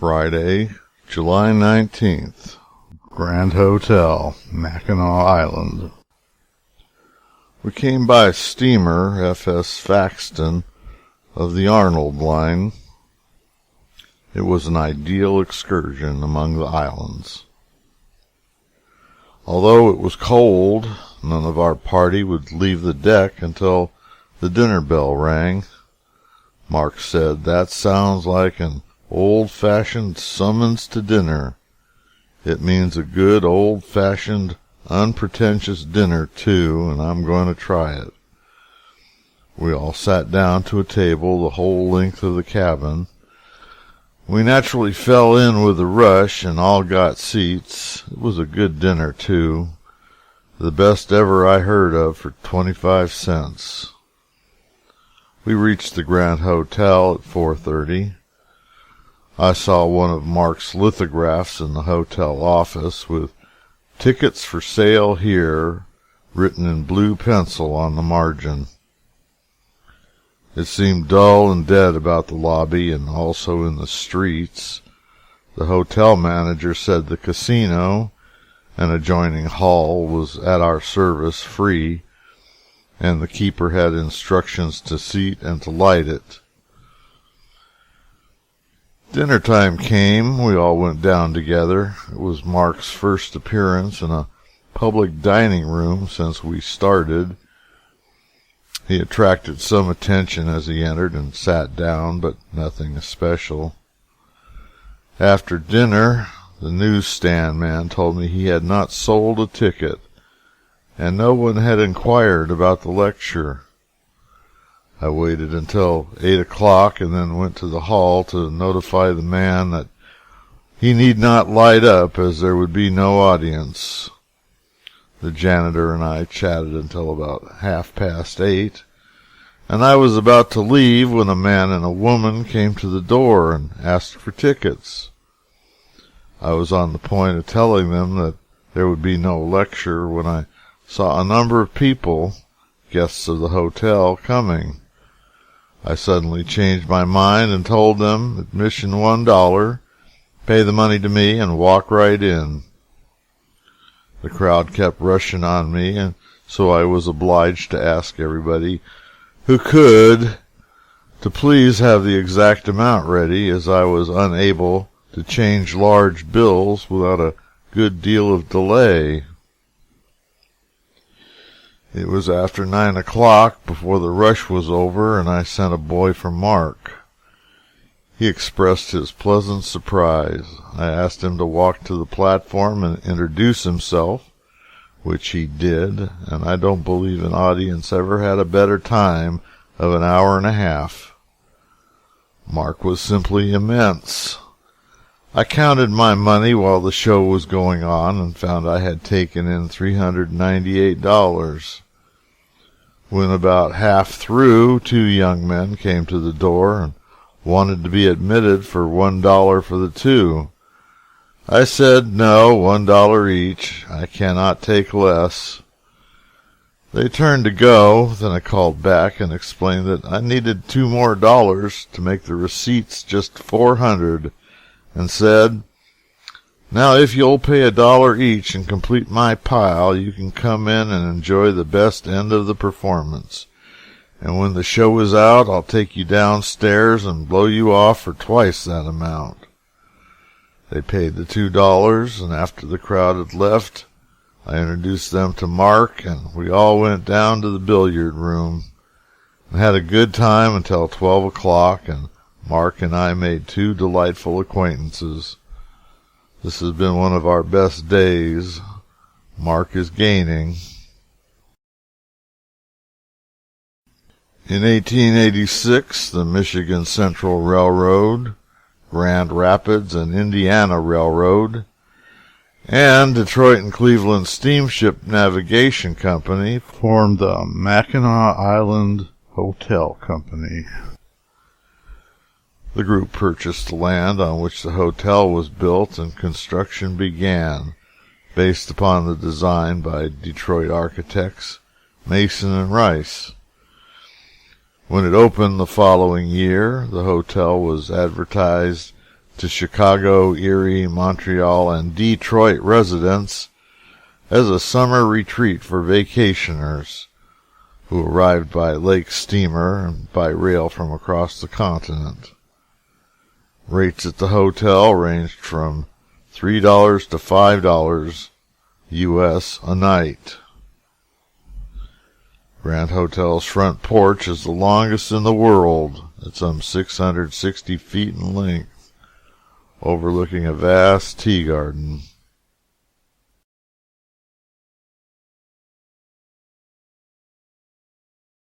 Friday, July 19th. Grand Hotel, Mackinac Island. We came by a steamer, FS Faxton, of the Arnold Line. It was an ideal excursion among the islands. Although it was cold, none of our party would leave the deck until the dinner bell rang. Mark said, "That sounds like an old-fashioned summons to dinner. It means a good old-fashioned, unpretentious dinner, too, and I'm going to try it." We all sat down to a table the whole length of the cabin. We naturally fell in with a rush and all got seats. It was a good dinner, too. The best ever I heard of for 25 cents. We reached the Grand Hotel at 4:30. I saw one of Mark's lithographs in the hotel office with "Tickets for sale here" written in blue pencil on the margin. It seemed dull and dead about the lobby and also in the streets. The hotel manager said the casino, an adjoining hall, was at our service free, and the keeper had instructions to seat and to light it. Dinner time came. We all went down together. It was Mark's first appearance in a public dining room since we started. He attracted some attention as he entered and sat down, but nothing especial. After dinner, the newsstand man told me he had not sold a ticket, and no one had inquired about the lecture. I waited until 8 o'clock and then went to the hall to notify the man that he need not light up, as there would be no audience. The janitor and I chatted until about 8:30, and I was about to leave when a man and a woman came to the door and asked for tickets. I was on the point of telling them that there would be no lecture when I saw a number of people, guests of the hotel, coming. I suddenly changed my mind and told them admission $1, pay the money to me, and walk right in. The crowd kept rushing on me, and so I was obliged to ask everybody who could to please have the exact amount ready, as I was unable to change large bills without a good deal of delay. It was after 9 o'clock before the rush was over, and I sent a boy for Mark. He expressed his pleasant surprise. I asked him to walk to the platform and introduce himself, which he did, and I don't believe an audience ever had a better time of an hour and a half. Mark was simply immense. I counted my money while the show was going on and found I had taken in $398. When about half through, 2 young men came to the door and wanted to be admitted for $1 for the 2. I said, "No, $1 each. I cannot take less." They turned to go. Then I called back and explained that I needed $2 more to make the receipts just $400, and said, "Now if you'll pay $1 each and complete my pile, you can come in and enjoy the best end of the performance. And when the show is out, I'll take you downstairs and blow you off for twice that amount." They paid the $2, and after the crowd had left, I introduced them to Mark, and we all went down to the billiard room and had a good time until 12 o'clock, and Mark and I made 2 delightful acquaintances. This has been one of our best days. Mark is gaining. In 1886, the Michigan Central Railroad, Grand Rapids and Indiana Railroad, and Detroit and Cleveland Steamship Navigation Company formed the Mackinac Island Hotel Company. The group purchased the land on which the hotel was built, and construction began, based upon the design by Detroit architects Mason and Rice. When it opened the following year, the hotel was advertised to Chicago, Erie, Montreal, and Detroit residents as a summer retreat for vacationers who arrived by lake steamer and by rail from across the continent. Rates at the hotel ranged from $3 to $5 U.S. a night. Grand Hotel's front porch is the longest in the world. It's some 660 feet in length, overlooking a vast tea garden.